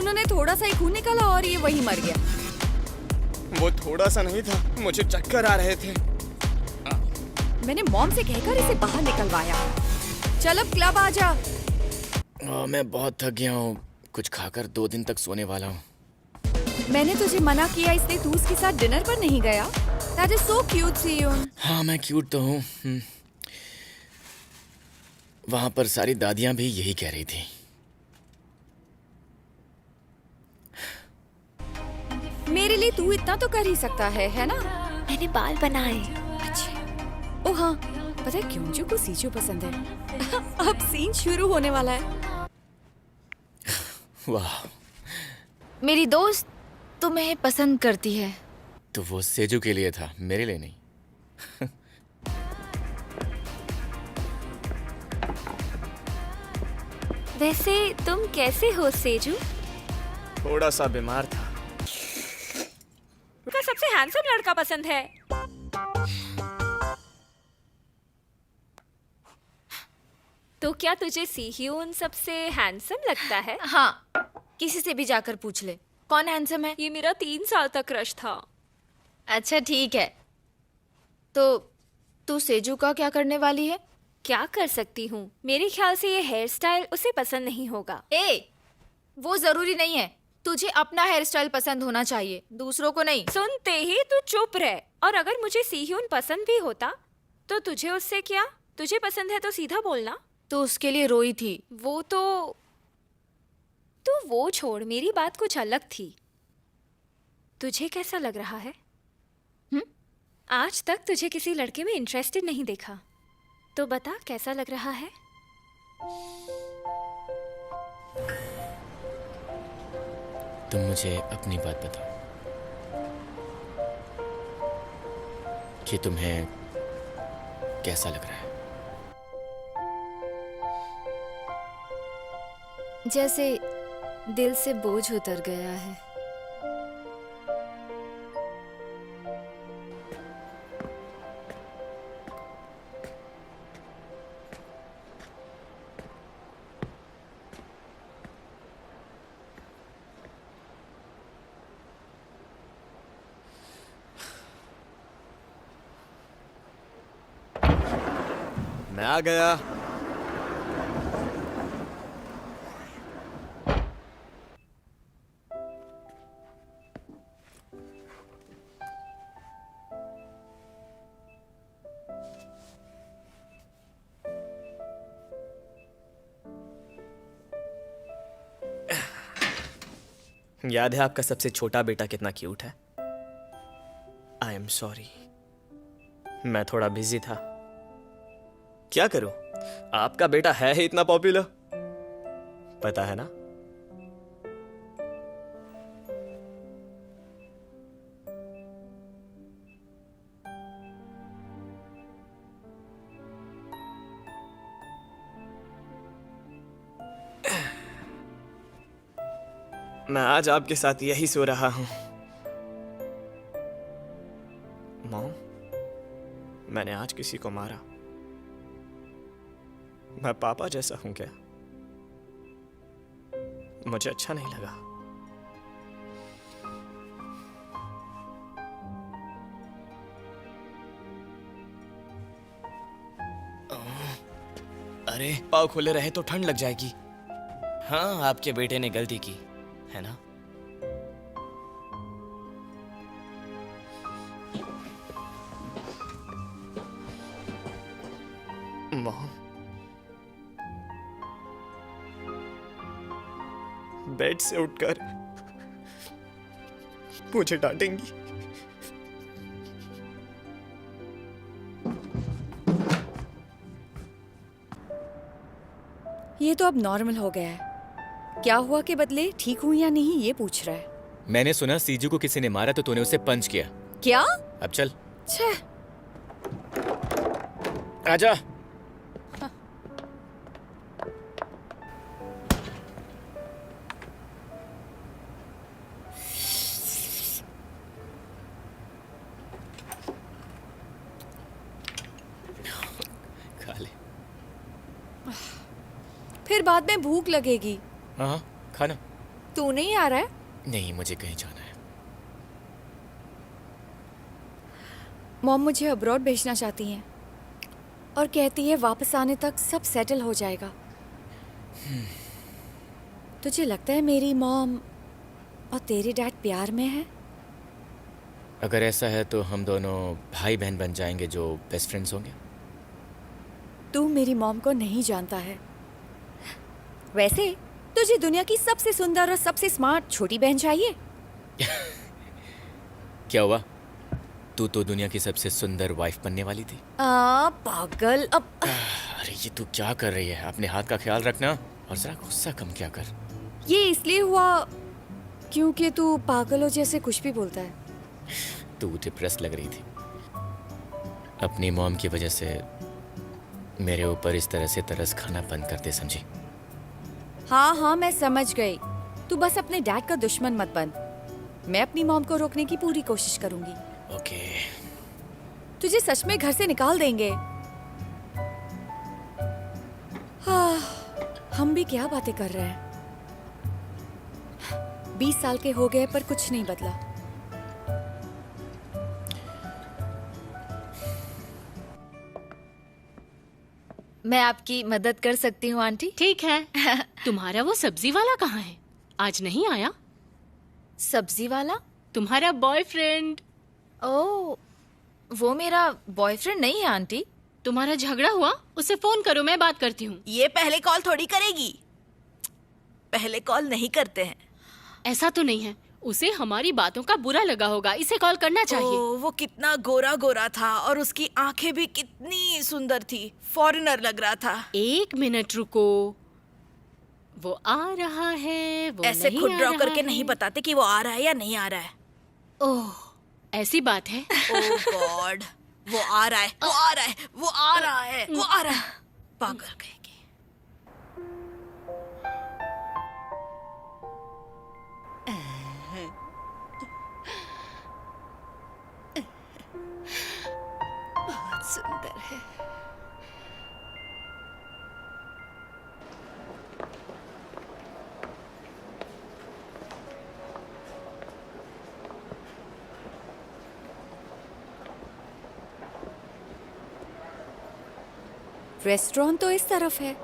उन्होंने थोड़ा सा ही खून निकाला और ये वही मर गया। वो थोड़ा सा नहीं था, मुझे चक्कर आ रहे थे। मैंने मॉम से कहकर इसे बाहर निकलवाया। चल अब क्लब आ जा। मैं बहुत थक गया हूँ, कुछ खाकर 2 दिन तक सोने वाला हूँ। मैंने तुझे मना किया इसलिए तू उसके साथ डिनर पर नहीं गया। That is so cute, Siyun. हाँ मैं क्यूट तो हूँ। वहाँ पर सारी दादियाँ भी यही कह रही थी। मेरे लिए तू इतना तो कर ही सकता है ना? मैंने बाल बनाए। अच्छा। ओ हाँ, पता है क्योंजू को सीजू पसंद है। अब सीन शुरू होने वाला है। वाह। मेरी दोस्त तुम्हें पसंद करती है। तो वो सेजू के लिए था, मेरे लिए नहीं। वैसे तुम कैसे हो सेजू? थोड़ा सा बीमार था। उसका सबसे हैंडसम लड़का पसंद है। तो क्या तुझे सीह्यून सबसे हैंडसम लगता है? हाँ, किसी से भी जाकर पूछ ले कौन हैंडसम है। ये मेरा 3 साल तक क्रश था। अच्छा ठीक है, तो तू सेजू का क्या करने वाली है? क्या कर सकती हूँ? मेरे ख्याल से ये हेयर स्टाइल उसे पसंद नहीं होगा। वो जरूरी नहीं है। तुझे अपना हेयर स्टाइल पसंद होना चाहिए, दूसरों को नहीं। सुनते ही तू चुप रह। और अगर मुझे सीह्यून पसंद भी होता तो तुझे उससे क्या? तुझे पसंद है तो सीधा बोलना। तो उसके लिए रोई थी। वो तो तू वो छोड़, मेरी बात कुछ अलग थी। तुझे कैसा लग रहा है? आज तक तुझे किसी लड़के में इंटरेस्टेड नहीं देखा, तो बता कैसा लग रहा है? तुम मुझे अपनी बात बताओ कि तुम्हें कैसा लग रहा है? जैसे दिल से बोझ उतर गया है। मैं आ गया। याद है आपका सबसे छोटा बेटा कितना क्यूट है? आई एम सॉरी, मैं थोड़ा बिजी था। क्या करूं, आपका बेटा है ही इतना पॉपुलर, पता है ना? मैं आज आपके साथ यही सो रहा हूं। मॉम, मैंने आज किसी को मारा। मैं पापा जैसा हूं क्या? मुझे अच्छा नहीं लगा। अरे पाँव खुले रहे तो ठंड लग जाएगी। हाँ, आपके बेटे ने गलती की है ना? मॉम, बेड से उठकर मुझे डांटेंगी। ये तो अब नॉर्मल हो गया है। क्या हुआ के बदले ठीक हूँ या नहीं ये पूछ रहा है। मैंने सुना सीजू को किसी ने मारा तो तूने उसे पंच किया। क्या? अब चल। छह। आजा। खा ले। फिर बाद में भूख लगेगी। हाँ खाना। तू नहीं आ रहा है? नहीं, मुझे कहीं जाना है। मॉम मुझे अब्रॉड भेजना चाहती हैं और कहती है वापस आने तक सब सेटल हो जाएगा। तुझे लगता है मेरी मॉम और तेरे डैड प्यार में है? अगर ऐसा है तो हम दोनों भाई बहन बन जाएंगे जो बेस्ट फ्रेंड्स होंगे। तू मेरी मॉम को नहीं जानता है। वैसे तुझे दुनिया की सबसे सुंदर और सबसे स्मार्ट छोटी बहन चाहिए। क्या हुआ? तू तो दुनिया की सबसे सुंदर वाइफ बनने वाली थी। पागल। अब अरे ये तू क्या कर रही है? अपने हाथ का ख्याल रखना और जरा गुस्सा कम किया कर। ये इसलिए हुआ क्योंकि तू पागलों जैसे कुछ भी बोलता है। तू डिप्रेस लग रही थी। अपनी मॉम की वजह से मेरे ऊपर इस तरह से तरस खाना बंद कर दे, समझी? हाँ मैं समझ गई। तू बस अपने डैड का दुश्मन मत बन। मैं अपनी मॉम को रोकने की पूरी कोशिश करूंगी। ओके। तुझे सच में घर से निकाल देंगे। हाँ, हम भी क्या बातें कर रहे हैं। 20 साल के हो गए पर कुछ नहीं बदला। मैं आपकी मदद कर सकती हूँ आंटी? ठीक है। तुम्हारा वो सब्जी वाला कहाँ है? आज नहीं आया? सब्जी वाला? तुम्हारा बॉयफ्रेंड। ओह, वो मेरा बॉयफ्रेंड नहीं है आंटी। तुम्हारा झगड़ा हुआ? उसे फोन करो, मैं बात करती हूँ। ये पहले कॉल थोड़ी करेगी। पहले कॉल नहीं करते हैं। ऐसा तो नहीं है, उसे हमारी बातों का बुरा लगा होगा, इसे कॉल करना चाहिए। वो कितना गोरा गोरा था और उसकी आंखें भी कितनी सुंदर थी। फॉरेनर लग रहा था। 1 मिनट रुको, वो आ रहा है, वो ऐसे नहीं खुद आ ड्रॉ रहा करके है। नहीं बताते कि वो आ रहा है या नहीं आ रहा है। ओह, ऐसी बात है। ओह गॉड, वो आ रहा है, वो आ रहा है, वो आ रहा है, वो आ रहा है। पागल कहेगी। बहुत सुंदर है। रेस्टोरेंट तो इस तरफ है।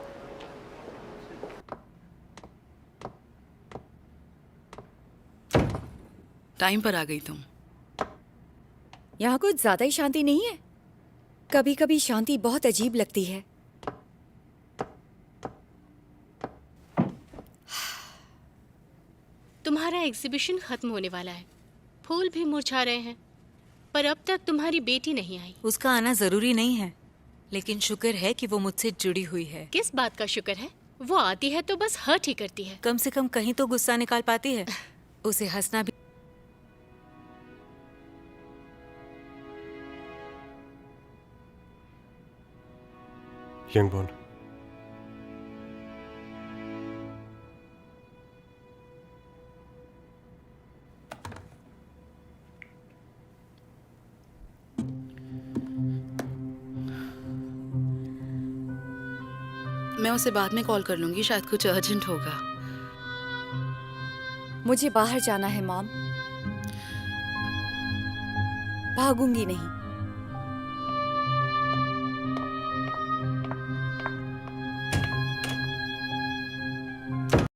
टाइम पर आ गई तुम। यहाँ कुछ ज्यादा ही शांति नहीं है? कभी कभी शांति बहुत अजीब लगती है। तुम्हारा एग्जीबिशन खत्म होने वाला है, फूल भी मुरझा रहे हैं, पर अब तक तुम्हारी बेटी नहीं आई। उसका आना जरूरी नहीं है, लेकिन शुक्र है कि वो मुझसे जुड़ी हुई है। किस बात का शुक्र है? वो आती है तो बस हर्ट ही करती है। कम से कम कहीं तो गुस्सा निकाल पाती है। उसे हंसना भी। यंगबॉर्न, मैं उसे बाद में कॉल कर लूंगी, शायद कुछ अर्जेंट होगा। मुझे बाहर जाना है मॉम। भागूंगी नहीं।